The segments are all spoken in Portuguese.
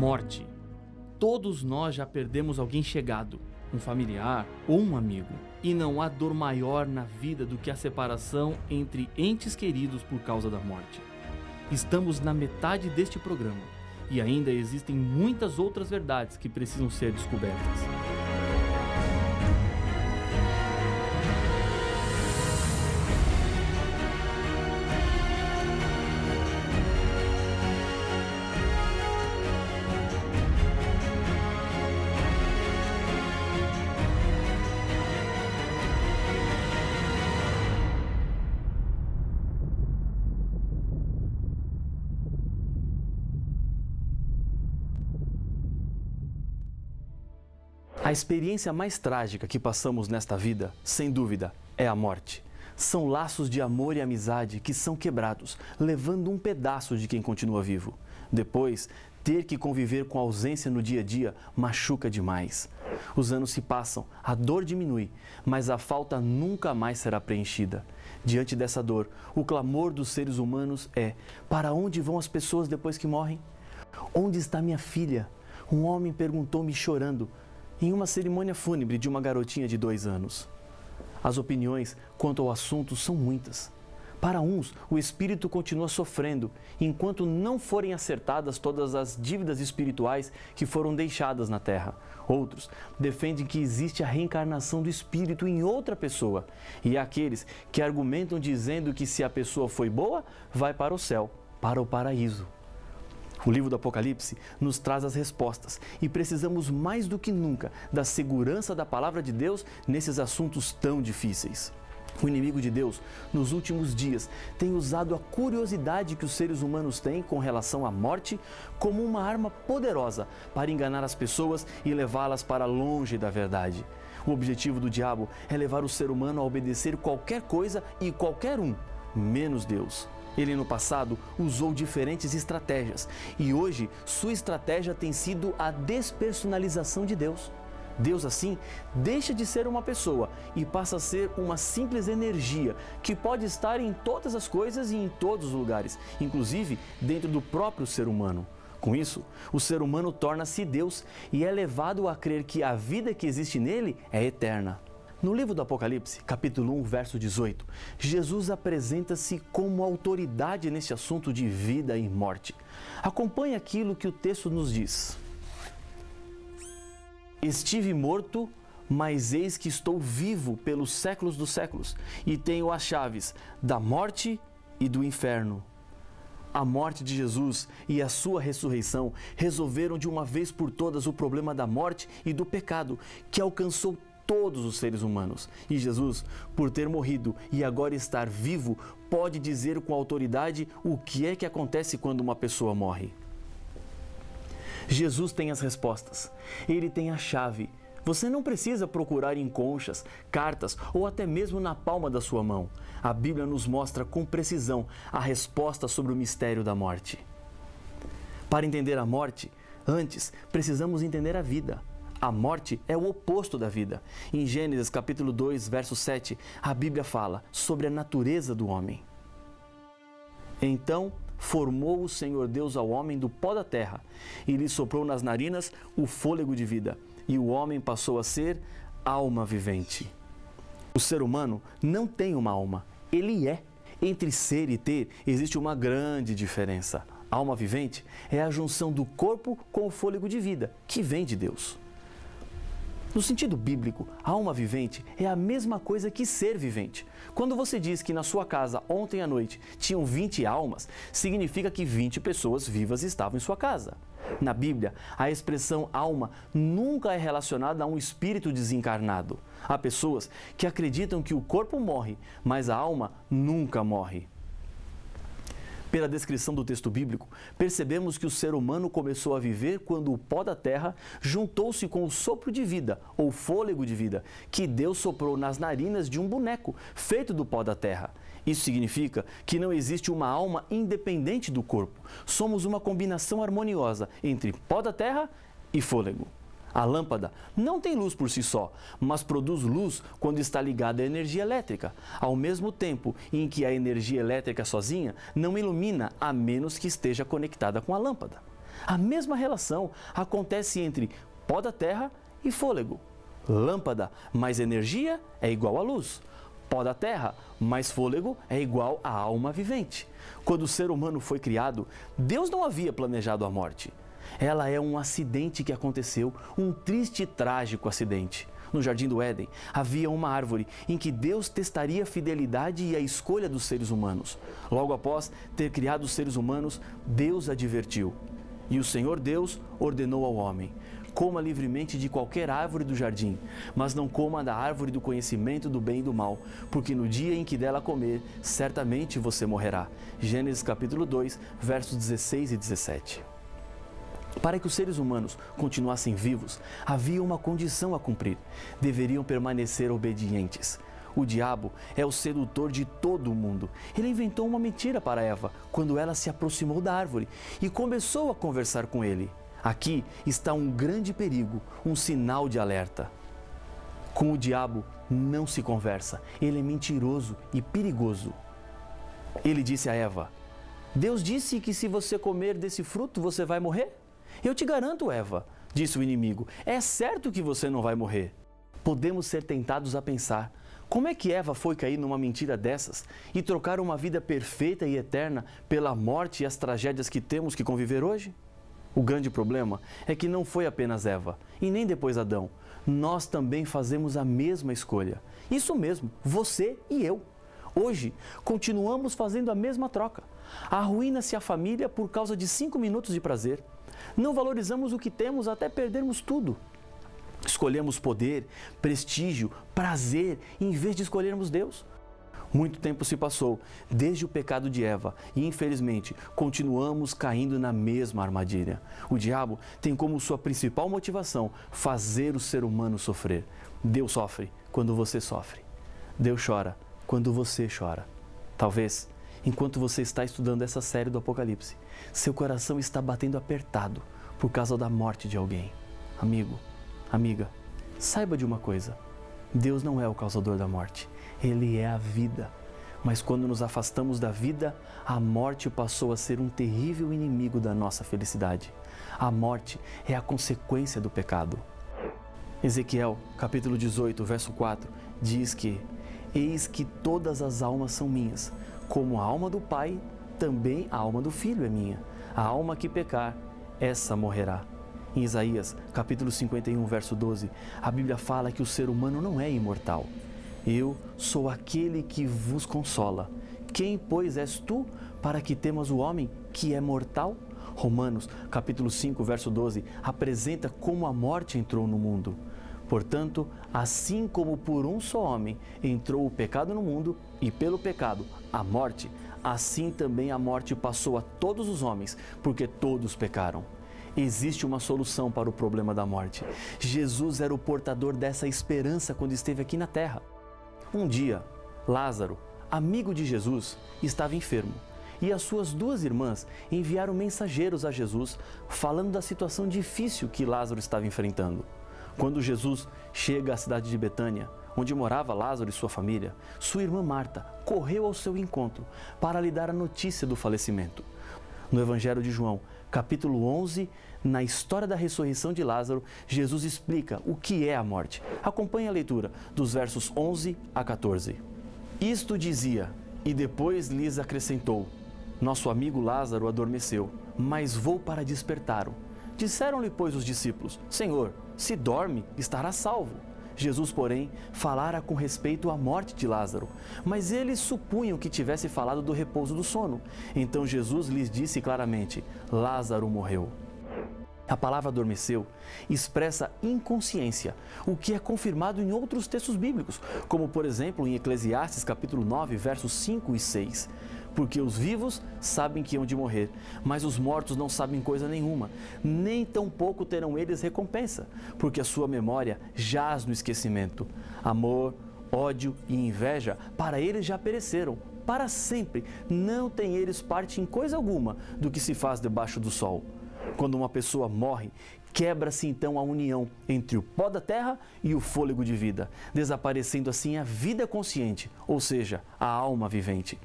Morte. Todos nós já perdemos alguém chegado, um familiar ou um amigo. E não há dor maior na vida do que a separação entre entes queridos por causa da morte. Estamos na metade deste programa e ainda existem muitas outras verdades que precisam ser descobertas. A experiência mais trágica que passamos nesta vida, sem dúvida, é a morte. São laços de amor e amizade que são quebrados, levando um pedaço de quem continua vivo. Depois, ter que conviver com a ausência no dia a dia machuca demais. Os anos se passam, a dor diminui, mas a falta nunca mais será preenchida. Diante dessa dor, o clamor dos seres humanos é: para onde vão as pessoas depois que morrem? Onde está minha filha? Um homem perguntou-me chorando, em uma cerimônia fúnebre de uma garotinha de 2 anos. As opiniões quanto ao assunto são muitas. Para uns, o espírito continua sofrendo, enquanto não forem acertadas todas as dívidas espirituais que foram deixadas na Terra. Outros defendem que existe a reencarnação do espírito em outra pessoa. E há aqueles que argumentam dizendo que se a pessoa foi boa, vai para o céu, para o paraíso. O livro do Apocalipse nos traz as respostas e precisamos mais do que nunca da segurança da palavra de Deus nesses assuntos tão difíceis. O inimigo de Deus, nos últimos dias, tem usado a curiosidade que os seres humanos têm com relação à morte como uma arma poderosa para enganar as pessoas e levá-las para longe da verdade. O objetivo do diabo é levar o ser humano a obedecer qualquer coisa e qualquer um, menos Deus. Ele no passado usou diferentes estratégias e hoje sua estratégia tem sido a despersonalização de Deus. Deus assim deixa de ser uma pessoa e passa a ser uma simples energia que pode estar em todas as coisas e em todos os lugares, inclusive dentro do próprio ser humano. Com isso, o ser humano torna-se Deus e é levado a crer que a vida que existe nele é eterna. No livro do Apocalipse, capítulo 1, verso 18, Jesus apresenta-se como autoridade nesse assunto de vida e morte. Acompanhe aquilo que o texto nos diz. Estive morto, mas eis que estou vivo pelos séculos dos séculos, e tenho as chaves da morte e do inferno. A morte de Jesus e a sua ressurreição resolveram de uma vez por todas o problema da morte e do pecado, que alcançou todos os seres humanos. E Jesus, por ter morrido e agora estar vivo, pode dizer com autoridade o que é que acontece quando uma pessoa morre. Jesus tem as respostas. Ele tem a chave. Você não precisa procurar em conchas, cartas ou até mesmo na palma da sua mão. A Bíblia nos mostra com precisão a resposta sobre o mistério da morte. Para entender a morte, antes precisamos entender a vida. A morte é o oposto da vida. Em Gênesis capítulo 2, verso 7, a Bíblia fala sobre a natureza do homem. Então formou o Senhor Deus ao homem do pó da terra e lhe soprou nas narinas o fôlego de vida, e o homem passou a ser alma vivente. O ser humano não tem uma alma, ele é. Entre ser e ter existe uma grande diferença. A alma vivente é a junção do corpo com o fôlego de vida, que vem de Deus. No sentido bíblico, a alma vivente é a mesma coisa que ser vivente. Quando você diz que na sua casa ontem à noite tinham 20 almas, significa que 20 pessoas vivas estavam em sua casa. Na Bíblia, a expressão alma nunca é relacionada a um espírito desencarnado. Há pessoas que acreditam que o corpo morre, mas a alma nunca morre. Pela descrição do texto bíblico, percebemos que o ser humano começou a viver quando o pó da terra juntou-se com o sopro de vida, ou fôlego de vida, que Deus soprou nas narinas de um boneco feito do pó da terra. Isso significa que não existe uma alma independente do corpo. Somos uma combinação harmoniosa entre pó da terra e fôlego. A lâmpada não tem luz por si só, mas produz luz quando está ligada à energia elétrica, ao mesmo tempo em que a energia elétrica sozinha não ilumina a menos que esteja conectada com a lâmpada. A mesma relação acontece entre pó da terra e fôlego. Lâmpada mais energia é igual a luz. Pó da terra mais fôlego é igual a alma vivente. Quando o ser humano foi criado, Deus não havia planejado a morte. Ela é um acidente que aconteceu, um triste e trágico acidente. No Jardim do Éden, havia uma árvore em que Deus testaria a fidelidade e a escolha dos seres humanos. Logo após ter criado os seres humanos, Deus advertiu. E o Senhor Deus ordenou ao homem: coma livremente de qualquer árvore do jardim, mas não coma da árvore do conhecimento do bem e do mal, porque no dia em que dela comer, certamente você morrerá. Gênesis capítulo 2, versos 16 e 17. Para que os seres humanos continuassem vivos, havia uma condição a cumprir: deveriam permanecer obedientes. O diabo é o sedutor de todo o mundo. Ele inventou uma mentira para Eva quando ela se aproximou da árvore e começou a conversar com ele. Aqui está um grande perigo, um sinal de alerta. Com o diabo não se conversa, ele é mentiroso e perigoso. Ele disse a Eva: Deus disse que se você comer desse fruto você vai morrer? Eu te garanto, Eva, disse o inimigo, é certo que você não vai morrer. Podemos ser tentados a pensar: como é que Eva foi cair numa mentira dessas e trocar uma vida perfeita e eterna pela morte e as tragédias que temos que conviver hoje? O grande problema é que não foi apenas Eva, e nem depois Adão. Nós também fazemos a mesma escolha. Isso mesmo, você e eu. Hoje, continuamos fazendo a mesma troca. Arruína-se a família por causa de 5 minutos de prazer. Não valorizamos o que temos até perdermos tudo. Escolhemos poder, prestígio, prazer, em vez de escolhermos Deus. Muito tempo se passou desde o pecado de Eva e, infelizmente, continuamos caindo na mesma armadilha. O diabo tem como sua principal motivação fazer o ser humano sofrer. Deus sofre quando você sofre. Deus chora quando você chora. Talvez, enquanto você está estudando essa série do Apocalipse, seu coração está batendo apertado por causa da morte de alguém. Amigo, amiga, saiba de uma coisa: Deus não é o causador da morte. Ele é a vida. Mas quando nos afastamos da vida, a morte passou a ser um terrível inimigo da nossa felicidade. A morte é a consequência do pecado. Ezequiel, capítulo 18, verso 4, diz que: eis que todas as almas são minhas, como a alma do Pai, também a alma do Filho é minha. A alma que pecar, essa morrerá. Em Isaías, capítulo 51, verso 12, a Bíblia fala que o ser humano não é imortal. Eu sou aquele que vos consola. Quem, pois, és tu para que temas o homem que é mortal? Romanos, capítulo 5, verso 12, apresenta como a morte entrou no mundo. Portanto, assim como por um só homem entrou o pecado no mundo, e pelo pecado a morte, assim também a morte passou a todos os homens, porque todos pecaram. Existe uma solução para o problema da morte. Jesus era o portador dessa esperança quando esteve aqui na terra. Um dia, Lázaro, amigo de Jesus, estava enfermo e as suas 2 irmãs enviaram mensageiros a Jesus falando da situação difícil que Lázaro estava enfrentando. Quando Jesus chega à cidade de Betânia, onde morava Lázaro e sua família, sua irmã Marta correu ao seu encontro para lhe dar a notícia do falecimento. No Evangelho de João, capítulo 11, na história da ressurreição de Lázaro, Jesus explica o que é a morte. Acompanhe a leitura dos versos 11 a 14. Isto dizia, e depois lhes acrescentou: nosso amigo Lázaro adormeceu, mas vou para despertá-lo. Disseram-lhe, pois, os discípulos: Senhor, se dorme, estará salvo. Jesus, porém, falara com respeito à morte de Lázaro, mas eles supunham que tivesse falado do repouso do sono. Então Jesus lhes disse claramente: Lázaro morreu. A palavra adormeceu expressa inconsciência, o que é confirmado em outros textos bíblicos, como por exemplo em Eclesiastes capítulo 9, versos 5 e 6. Porque os vivos sabem que hão de morrer, mas os mortos não sabem coisa nenhuma, nem tampouco terão eles recompensa, porque a sua memória jaz no esquecimento. Amor, ódio e inveja, para eles já pereceram, para sempre não têm eles parte em coisa alguma do que se faz debaixo do sol. Quando uma pessoa morre, quebra-se então a união entre o pó da terra e o fôlego de vida, desaparecendo assim a vida consciente, ou seja, a alma vivente.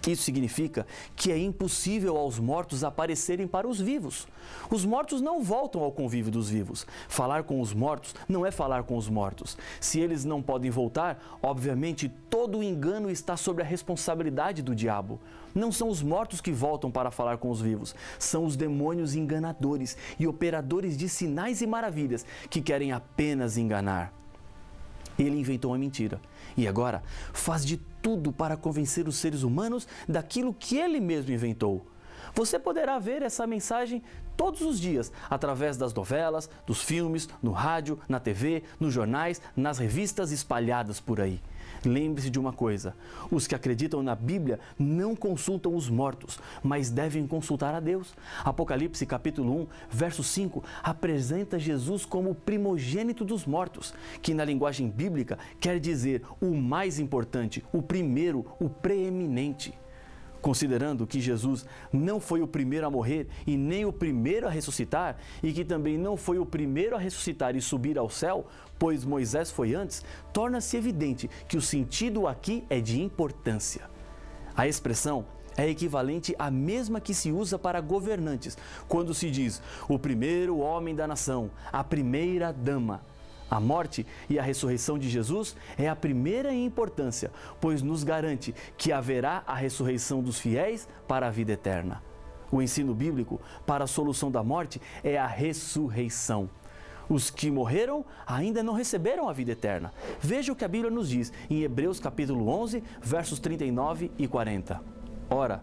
Isso significa que é impossível aos mortos aparecerem para os vivos. Os mortos não voltam ao convívio dos vivos. Falar com os mortos não é falar com os mortos. Se eles não podem voltar, obviamente todo o engano está sobre a responsabilidade do diabo. Não são os mortos que voltam para falar com os vivos, são os demônios enganadores e operadores de sinais e maravilhas que querem apenas enganar. Ele inventou uma mentira e agora faz de tudo para convencer os seres humanos daquilo que ele mesmo inventou. Você poderá ver essa mensagem todos os dias, através das novelas, dos filmes, no rádio, na TV, nos jornais, nas revistas espalhadas por aí. Lembre-se de uma coisa: os que acreditam na Bíblia não consultam os mortos, mas devem consultar a Deus. Apocalipse capítulo 1, verso 5, apresenta Jesus como o primogênito dos mortos, que na linguagem bíblica quer dizer o mais importante, o primeiro, o preeminente. Considerando que Jesus não foi o primeiro a morrer e nem o primeiro a ressuscitar, e que também não foi o primeiro a ressuscitar e subir ao céu, pois Moisés foi antes, torna-se evidente que o sentido aqui é de importância. A expressão é equivalente à mesma que se usa para governantes, quando se diz o primeiro homem da nação, a primeira dama. A morte e a ressurreição de Jesus é a primeira em importância, pois nos garante que haverá a ressurreição dos fiéis para a vida eterna. O ensino bíblico para a solução da morte é a ressurreição. Os que morreram ainda não receberam a vida eterna. Veja o que a Bíblia nos diz em Hebreus capítulo 11, versos 39 e 40. Ora,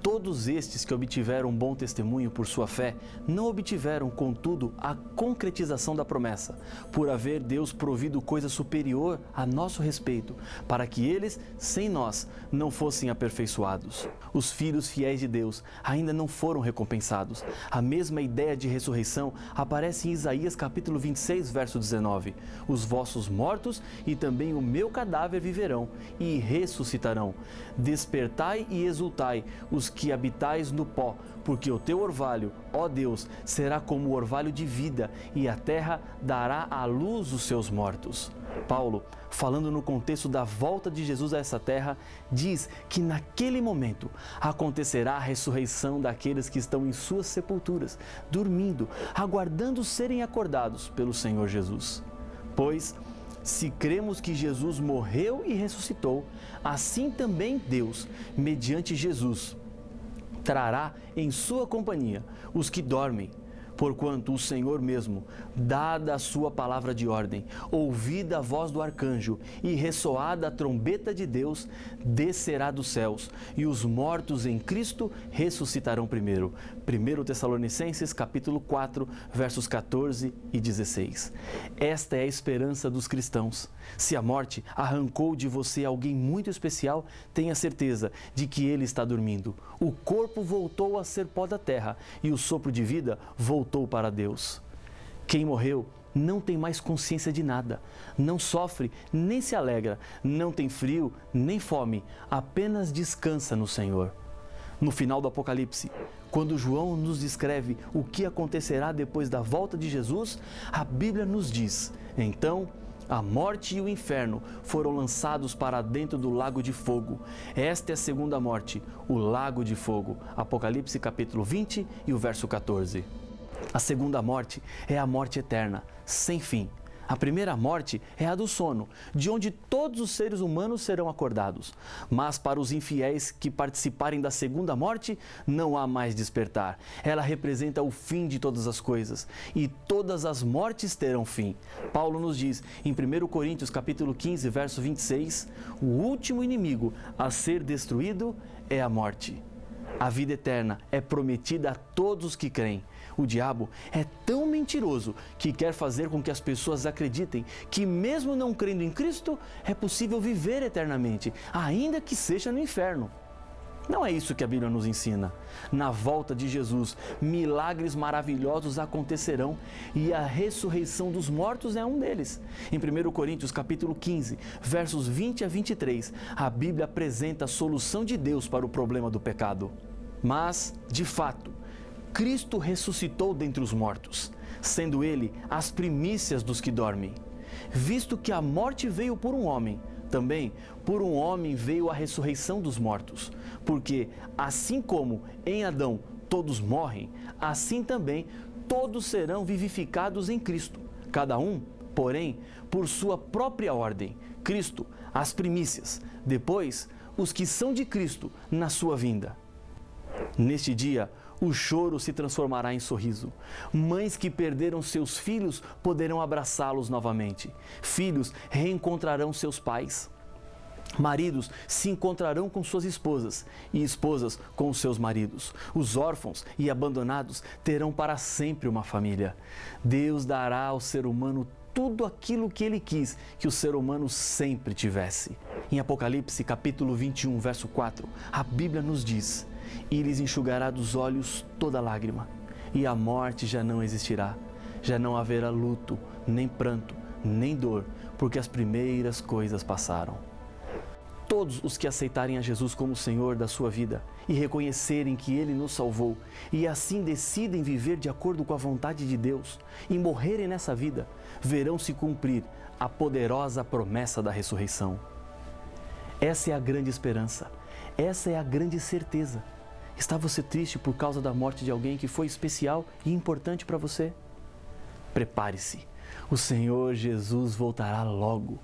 todos estes que obtiveram bom testemunho por sua fé, não obtiveram, contudo, a concretização da promessa, por haver Deus provido coisa superior a nosso respeito, para que eles, sem nós, não fossem aperfeiçoados. Os filhos fiéis de Deus ainda não foram recompensados. A mesma ideia de ressurreição aparece em Isaías capítulo 26, verso 19. Os vossos mortos e também o meu cadáver viverão e ressuscitarão. Despertai e exultai, os que habitais no pó, porque o teu orvalho, ó Deus, será como o orvalho de vida, e a terra dará à luz os seus mortos. Paulo, falando no contexto da volta de Jesus a essa terra, diz que naquele momento acontecerá a ressurreição daqueles que estão em suas sepulturas, dormindo, aguardando serem acordados pelo Senhor Jesus. Pois, se cremos que Jesus morreu e ressuscitou, assim também Deus, mediante Jesus, trará em sua companhia os que dormem, porquanto o Senhor mesmo, dada a sua palavra de ordem, ouvida a voz do arcanjo e ressoada a trombeta de Deus, descerá dos céus, e os mortos em Cristo ressuscitarão primeiro. 1 Tessalonicenses capítulo 4, versos 14 e 16. Esta é a esperança dos cristãos. Se a morte arrancou de você alguém muito especial, tenha certeza de que ele está dormindo. O corpo voltou a ser pó da terra e o sopro de vida voltou para Deus. Quem morreu não tem mais consciência de nada, não sofre nem se alegra, não tem frio nem fome, apenas descansa no Senhor. No final do Apocalipse, quando João nos descreve o que acontecerá depois da volta de Jesus, a Bíblia nos diz: então a morte e o inferno foram lançados para dentro do lago de fogo. Esta é a segunda morte, o lago de fogo. Apocalipse capítulo 20 e o verso 14. A segunda morte é a morte eterna, sem fim. A primeira morte é a do sono, de onde todos os seres humanos serão acordados. Mas para os infiéis que participarem da segunda morte, não há mais despertar. Ela representa o fim de todas as coisas, e todas as mortes terão fim. Paulo nos diz em 1 Coríntios capítulo 15, verso 26, o último inimigo a ser destruído é a morte. A vida eterna é prometida a todos os que creem. O diabo é tão mentiroso que quer fazer com que as pessoas acreditem que, mesmo não crendo em Cristo, é possível viver eternamente, ainda que seja no inferno. Não é isso que a Bíblia nos ensina. Na volta de Jesus, milagres maravilhosos acontecerão e a ressurreição dos mortos é um deles. Em 1 Coríntios capítulo 15, versos 20 a 23, a Bíblia apresenta a solução de Deus para o problema do pecado. Mas, de fato, Cristo ressuscitou dentre os mortos, sendo Ele as primícias dos que dormem. Visto que a morte veio por um homem, Também, por um homem veio a ressurreição dos mortos, porque assim como em Adão todos morrem, assim também todos serão vivificados em Cristo, cada um, porém, por sua própria ordem. Cristo, as primícias, depois, os que são de Cristo na sua vinda. Neste dia, o choro se transformará em sorriso. Mães que perderam seus filhos poderão abraçá-los novamente. Filhos reencontrarão seus pais. Maridos se encontrarão com suas esposas e esposas com os seus maridos. Os órfãos e abandonados terão para sempre uma família. Deus dará ao ser humano tudo aquilo que Ele quis que o ser humano sempre tivesse. Em Apocalipse, capítulo 21, verso 4, a Bíblia nos diz: "E lhes enxugará dos olhos toda lágrima, e a morte já não existirá. Já não haverá luto, nem pranto, nem dor, porque as primeiras coisas passaram." Todos os que aceitarem a Jesus como Senhor da sua vida e reconhecerem que Ele nos salvou e assim decidem viver de acordo com a vontade de Deus e morrerem nessa vida, verão se cumprir a poderosa promessa da ressurreição. Essa é a grande esperança, essa é a grande certeza. Está você triste por causa da morte de alguém que foi especial e importante para você? Prepare-se, o Senhor Jesus voltará logo.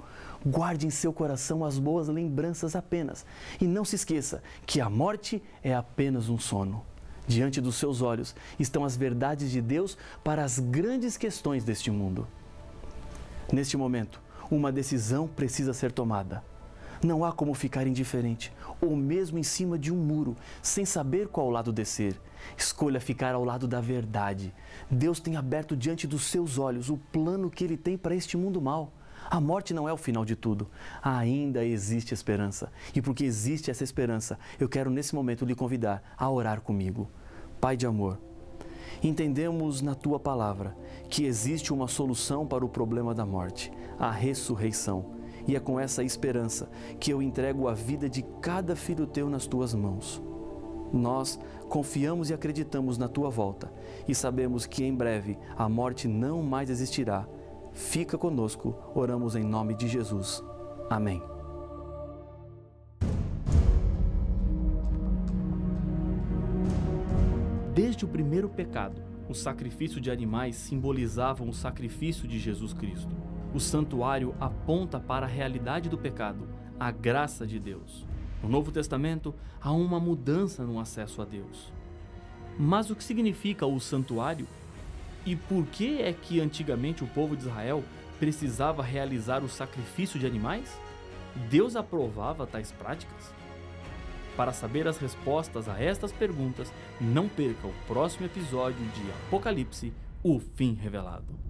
Guarde em seu coração as boas lembranças apenas e não se esqueça que a morte é apenas um sono. Diante dos seus olhos estão as verdades de Deus para as grandes questões deste mundo. Neste momento, uma decisão precisa ser tomada. Não há como ficar indiferente ou mesmo em cima de um muro, sem saber qual lado descer. Escolha ficar ao lado da verdade. Deus tem aberto diante dos seus olhos o plano que Ele tem para este mundo mau. A morte não é o final de tudo. Ainda existe esperança. E porque existe essa esperança, eu quero nesse momento lhe convidar a orar comigo. Pai de amor, entendemos na Tua palavra que existe uma solução para o problema da morte, a ressurreição. E é com essa esperança que eu entrego a vida de cada filho Teu nas Tuas mãos. Nós confiamos e acreditamos na Tua volta e sabemos que em breve a morte não mais existirá. Fica conosco, oramos em nome de Jesus. Amém. Desde o primeiro pecado, o sacrifício de animais simbolizavam o sacrifício de Jesus Cristo. O santuário aponta para a realidade do pecado, a graça de Deus. No Novo Testamento, há uma mudança no acesso a Deus. Mas o que significa o santuário? E por que é que antigamente o povo de Israel precisava realizar o sacrifício de animais? Deus aprovava tais práticas? Para saber as respostas a estas perguntas, não perca o próximo episódio de Apocalipse, o fim revelado.